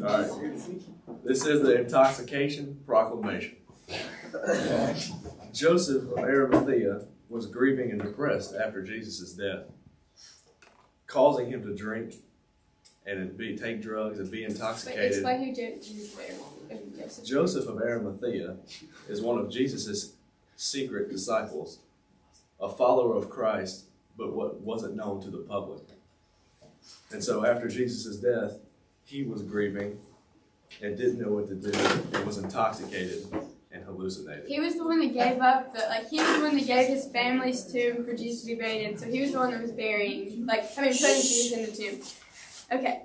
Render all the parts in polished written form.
Alright. This is the Intoxication proclamation. Joseph of Arimathea was grieving and depressed after Jesus' death, causing him to drink and take drugs and be intoxicated. Explain who Jesus is. Joseph of Arimathea is one of Jesus' secret disciples, a follower of Christ, but what wasn't known to the public. And so after Jesus' death, he was grieving and didn't know what to do and was intoxicated and hallucinated. He was the one that gave up he was the one that gave his family's tomb for Jesus to be buried in. So he was the one that was putting Jesus in the tomb. Okay.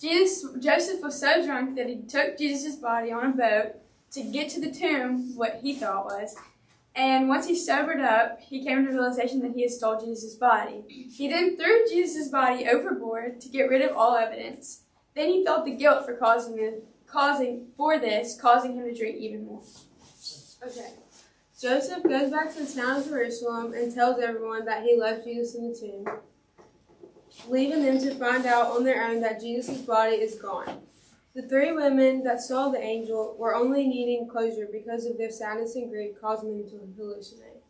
Joseph was so drunk that he took Jesus' body on a boat to get to the tomb, what he thought was. And once he sobered up, he came to the realization that he had stole Jesus' body. He then threw Jesus' body overboard to get rid of all evidence. Then he felt the guilt for causing him to drink even more. Okay. Joseph goes back to the town of Jerusalem and tells everyone that he left Jesus in the tomb, leaving them to find out on their own that Jesus' body is gone. The three women that saw the angel were only needing closure because of their sadness and grief, causing them to hallucinate.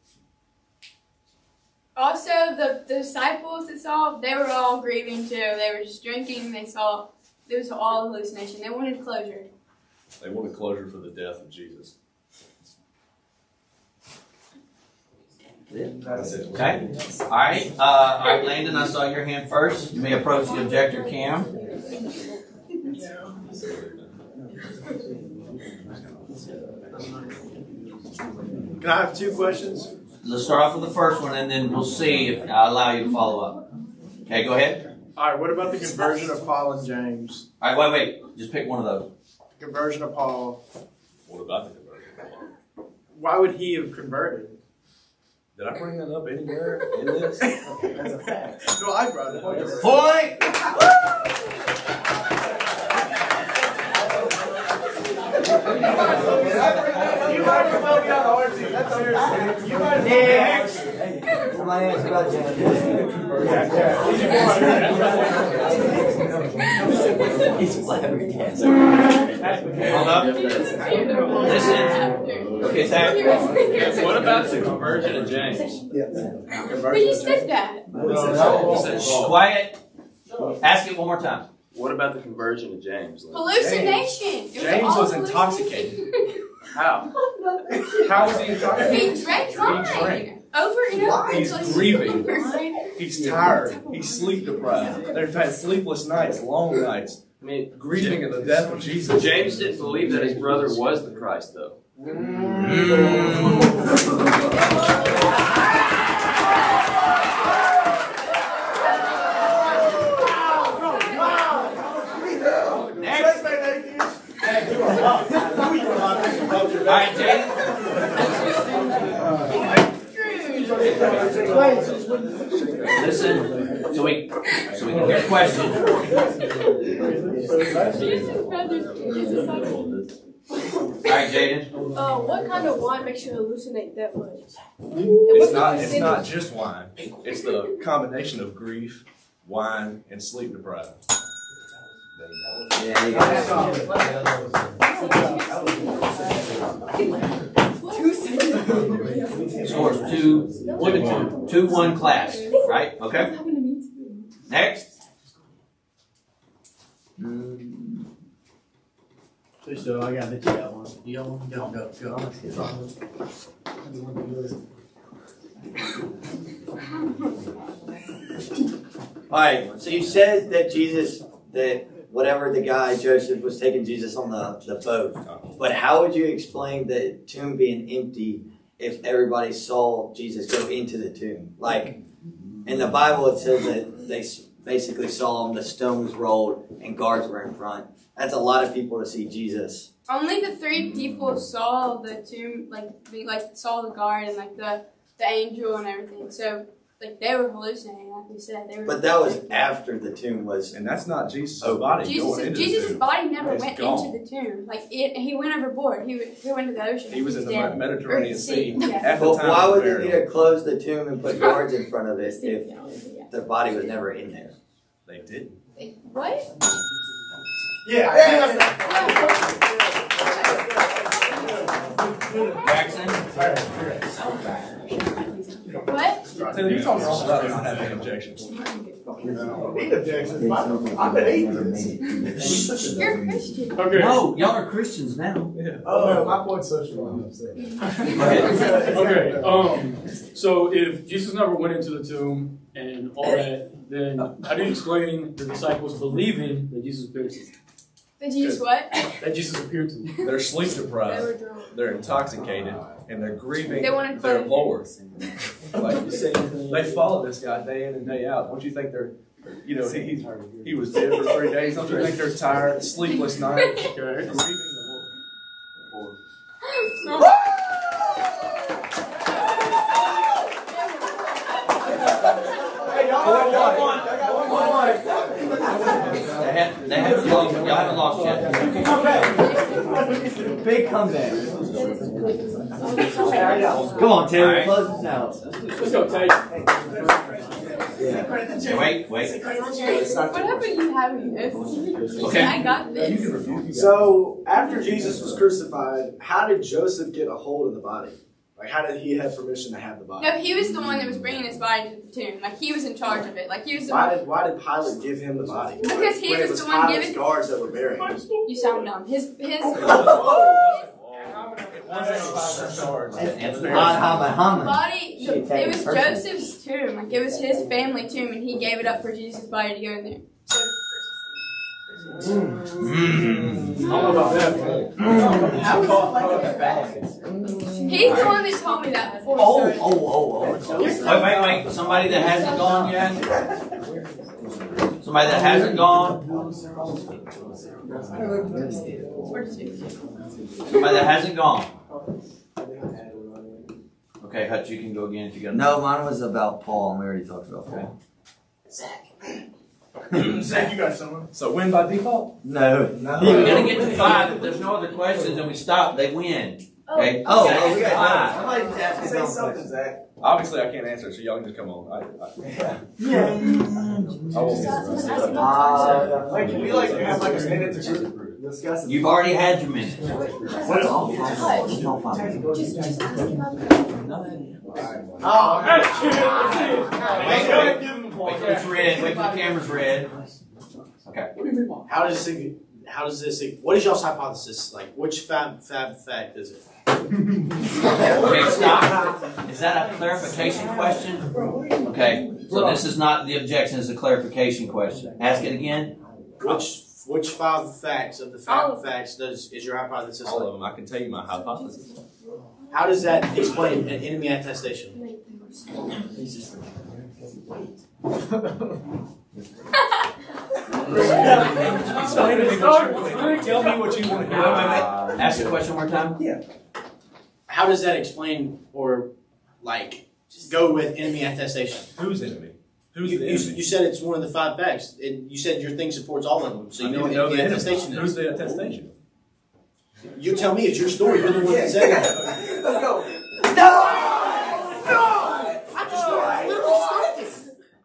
Also, the disciples that saw, they were all grieving too. They were just drinking. They saw, it was all hallucination. They wanted closure. They wanted closure for the death of Jesus. Okay. All right, Landon, I saw your hand first. You may approach the objector, Cam. Can I have two questions? Let's start off with the first one, and then we'll see if I allow you to follow up. Okay, go ahead. All right, what about the conversion of Paul and James? All right, wait. Just pick one of those. The conversion of Paul. What about the conversion of Paul? Why would he have converted? Did I bring that up anywhere in this? That's a fact. No, I brought it up. Point! You might as well be on the horse team. That's seriously. You might as well. My answer about He's flabbergasted. Hold up. Listen. Okay, Zach. What about the conversion of James? But you said that. Quiet. Ask it one more time. What about the conversion of James? Hallucination. James was intoxicated. How? How was he intoxicated? He drank wine. Over and over. He's grieving. He's tired. He's sleep deprived. They've had sleepless nights, long nights. I mean, Grieving in the death of Jesus. James didn't believe that his brother was the Christ, though. All right, Jaden. Listen, so we can hear questions. All right, Jaden. What kind of wine makes you hallucinate that much? It's not just wine. It's the combination of grief, wine, and sleep deprived. Yeah, you got Scores 2-1 class, right? Okay. Next. So I got that you got one. You got one? Go. Alright, so you said that that whatever the guy, Joseph, was taking Jesus on the boat. But how would you explain the tomb being empty if everybody saw Jesus go into the tomb? Like, in the Bible it says that they basically saw him, the stone was rolled, and guards were in front. That's a lot of people to see Jesus. Only the three people saw the tomb, saw the guard and the angel and everything. So they were hallucinating, like we said. But that was after the tomb was. And that's not Jesus' body. Jesus' body never went into the tomb. He went overboard. He went to the ocean. He was in the Mediterranean Sea. Yeah. But why would they need to close the tomb and put guards in front of it if the body was never in there? They didn't. What? Yeah. Jackson? What? Taylor, you talking wrong about not having objections. Need objections. I've been eating this. You're a Christian. Okay. No, y'all are Christians now. Oh, no, my point's social. I'm upset. Okay. So if Jesus never went into the tomb and all that, then how do you explain the disciples believing that Jesus appeared to them? Did you use what? That Jesus appeared to them. They're sleep They were deprived, drunk. they're intoxicated, and they're grieving They wanted their fun. Lord. Like you see, they follow this guy day in and day out. Don't you think they're, he was dead for 3 days. Don't you think they're tired, sleepless nights, grieving the Lord? Hey, y'all got one more. Y'all haven't lost yet. Come back. Big comeback. Come on, Terry, close this out. Let's go, Tate. Wait. What happened to you having this? Okay. I got this. So, after Jesus was crucified, how did Joseph get a hold of the body? Like, how did he have permission to have the body? No, he was the one that was bringing his body to the tomb. Like, he was in charge of it. Like, he was the Why one. did Pilate give him the body? Because he When it was the one Pilate's giving. guards that were burying him. You sound dumb. His body, it was Joseph's tomb. Like, it was his family tomb, and he gave it up for Jesus' body to go in there. I don't know about that. He's the one that told me that before. Wait. Somebody that hasn't gone yet? Somebody that hasn't gone? Somebody that hasn't gone? Okay, Hutch, you can go again if you got. No, mine was about Paul, and we already talked about Paul. Zach, you got someone? So win by default? No. We're gonna get to 5. If there's no other questions and we stop, they win. Okay? Oh, Okay, we got 5. Somebody's asking Say something, Zach. Obviously, I can't answer it, so y'all can just come on. I won't Like, can we have a minute to discuss it? You've already had your minute. What's all Wait till it's red. Wait till the camera's red. Okay. How does this, what is y'all's hypothesis? Like, which fab fact is it? Okay, stop. Is that a clarification question? Okay. So this is not the objection, it's a clarification question. Ask it again. Which 5 facts of the facts is your hypothesis? all of them. I can tell you my hypothesis. How does that explain an enemy attestation? Explain to me what you want. Tell me what you want to hear. Ask the question one more time. How does that explain or go with enemy attestation? Who's enemy? Who's You, the you, enemy? you said it's one of the 5 facts. You said your thing supports all of them, so you know what the enemy enemy. attestation is. Who's the attestation? You tell me, it's your story. You're the one that said it. Let's go.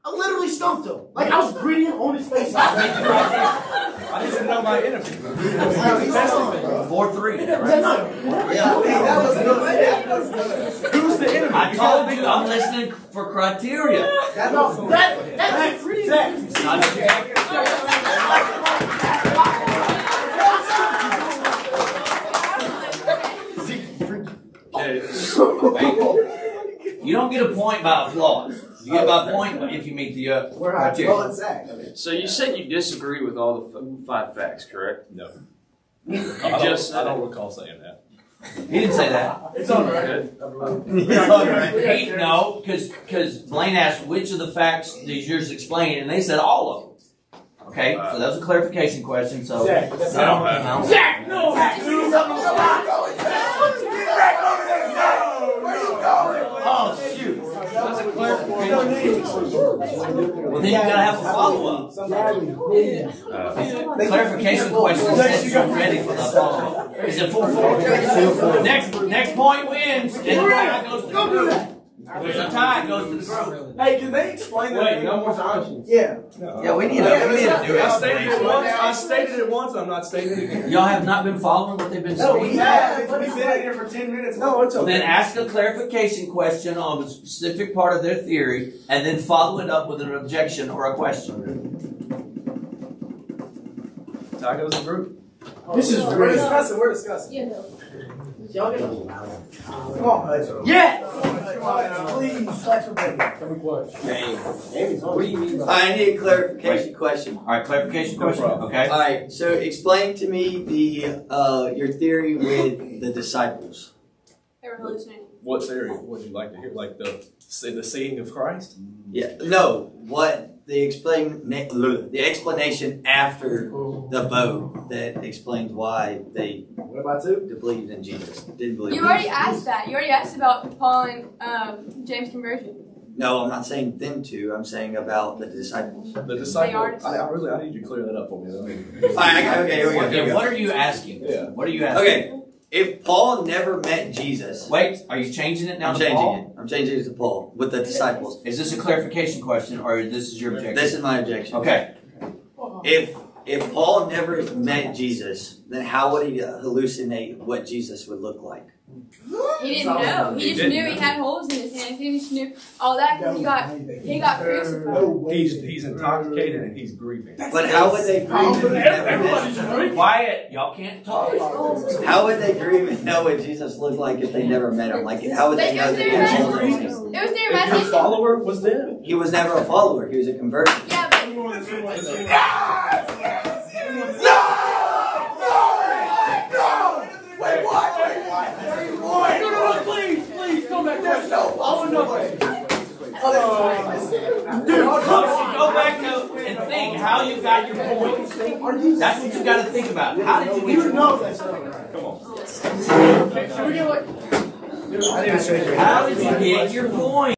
I literally stumped him. Like, I was gritting on his face. I need to know my enemy. 4-3. That was good. Who's the enemy? I told you I'm listening for criteria. That's You don't get a point by applause. You get by point if you meet the criteria. So you said you disagree with all the 5 facts, correct? No. I don't recall saying that. He didn't say that. It's all right. No, because Blaine asked which of the facts does yours explain, and they said all of them. Okay, so that was a clarification question. So Zach, Zach, no. Oh shoot! That's a clarification. Well, then you gotta have a follow-up. Clarification question says you're ready for the follow-up. Is it 4-4? Next point wins, and the guy goes to If there's a tie, it goes to the group. Hey, can they explain that? Wait, no more questions. Yeah. Yeah, we need to do it. I stated it once. I'm not stating it again. Y'all have not been following what they've been No, saying? we have. We've been in here for 10 minutes. No, it's Well, okay. then ask a clarification question on a specific part of their theory, and then follow it up with an objection or a question. Tie goes to the group. This is we're discussing. We're discussing. Yeah. Y'all get come on, Hudson. Yeah. Come on, please. Flex for bacon. Every question. What do you mean by I need a clarification question. All right, clarification question. Okay. All right, so explain to me the your theory with the disciples. They were hallucinating. What theory would you like to hear? Like the seeing of Christ? Yeah, no, what the explanation after the boat that explains why they what about two? believed in Jesus. Didn't believe. You in already Jesus. asked that. You already asked about Paul and James' conversion. No, I'm not saying them two. I'm saying about the disciples. The disciple. are. I need you to clear that up for me. Okay, here we go. Okay, what are you asking? Yeah. What are you asking? Okay, if Paul never met Jesus, Wait, are you changing it now I'm to changing Paul? it. I'm changing it to Paul with the disciples. Is this a clarification question, or this is your objection? This is my objection. Okay. If Paul never met Jesus, then how would he hallucinate what Jesus would look like? He didn't know. He just knew he had holes in his hands. He just knew all that because he got crucified. He's intoxicated and he's grieving. But how would they grieve if they never met? Quiet. Y'all can't talk. How would they grieve and know what Jesus looked like if they never met him? Like, how would they know that he had holes in his hands? It was their If your imagination. follower was dead. He was never a follower. He was a conversion. Yeah, but Please, come back. Go back and think how you got your point. That's what you got to think about. How did you get your point? Come on. Can we get like I need to change your How did you get your point?